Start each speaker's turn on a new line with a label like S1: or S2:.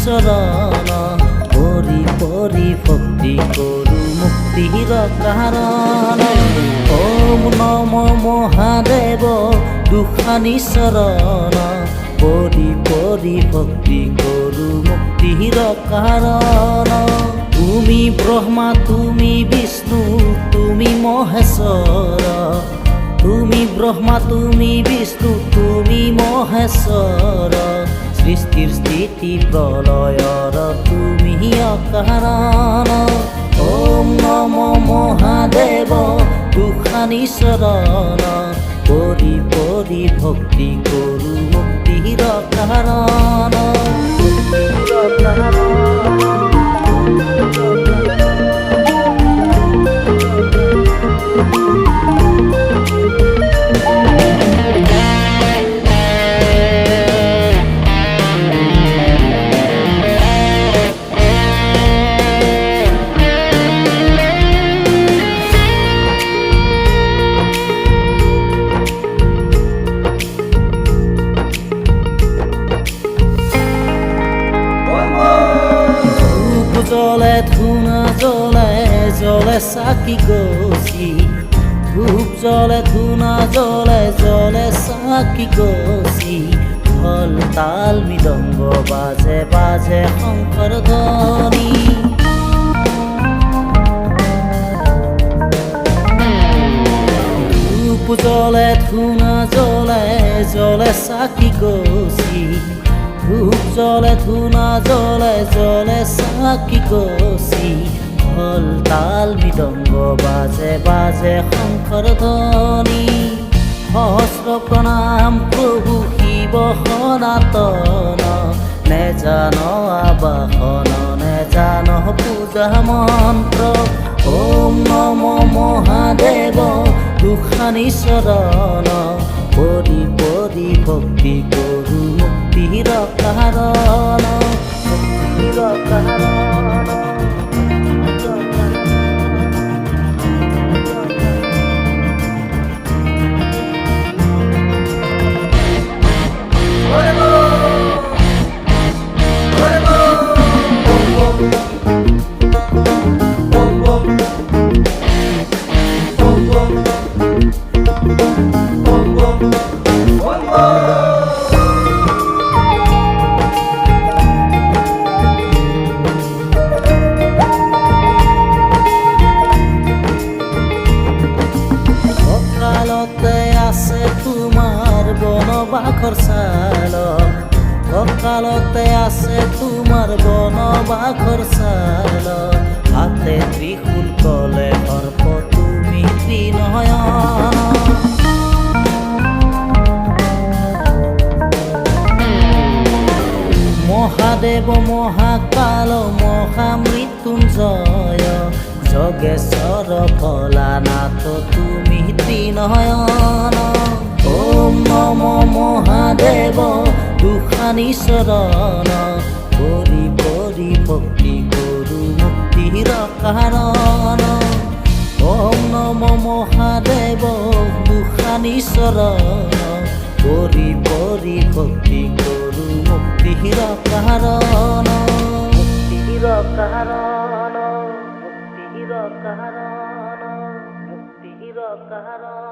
S1: চৰণ পৰি পৰি ভক্তি কৰো মুক্তিৰ কাৰণ ওম নম মহাদেৱ দুখানি চৰণ পৰি পৰি ভক্তি কৰো মুক্তিৰ কাৰণ তুমি ব্ৰহ্মা তুমি বিষ্ণু তুমি মহেশ্বৰ তুমি ব্ৰহ্মা তুমি বিষ্ণু তুমি মহেশ্বৰ সৃষ্টিৰ স্থিতি প্ৰলয়ৰ তুমি অকাৰণ ওম নম মহাদেৱ দুখানি চৰণ পৰি পৰি ভক্তি কৰো মুক্তিৰ কাৰণ জলে ধূনা জ্বলে জ্বলে চাকি গছি ধূপ জ্বলে ধূনা জ্বলে জ্বলে চাকি গছি ঢোল তাল মৃদঙ্গ বাজে বাজে শংকৰ ধ্বনি ধূপ জ্বলে ধূনা জ্বলে জ্বলে চাকি গছি ধূপ জ্বলে ধূনা জ্বলে জ্বলে চাকি গছি ঢোল তাল মৃদঙ্গ বাজে বাজে শংকৰ ধ্বনি সহস্ৰ প্ৰণাম প্ৰভু শিৱ সনাতন নেজান আবাসন নেজান পূজা মন্ত্ৰ ওম নম মহাদেৱ দুখানি চৰণ পৰি পৰি ভক্তি কৰো মুক্তিৰ কাৰণ মুক্তিৰ কাৰণ বাখৰ চাল কঁকালতে আছে তোমাৰ বন বাখৰ চাল হাতে ত্ৰিশূল কলে সৰ্প তুমি ত্ৰিনয়ন মহাদেৱ মহাকাল মহামৃত্যুঞ্জয় যোগেশ্বৰ ভোলানাথ তুমি ত্ৰিনয়ন ওম নম মহাদেৱ দুখানি চৰণ পৰি পৰি ভক্তি কৰো মুক্তিৰ কাৰণ ওম নম মহাদেৱ দুখানি চৰণ পৰি পৰি ভক্তি কৰো মুক্তিৰ কাৰণ মুক্তিৰ কাৰণ মুক্তিৰ কাৰণ মুক্তিৰ কাৰণ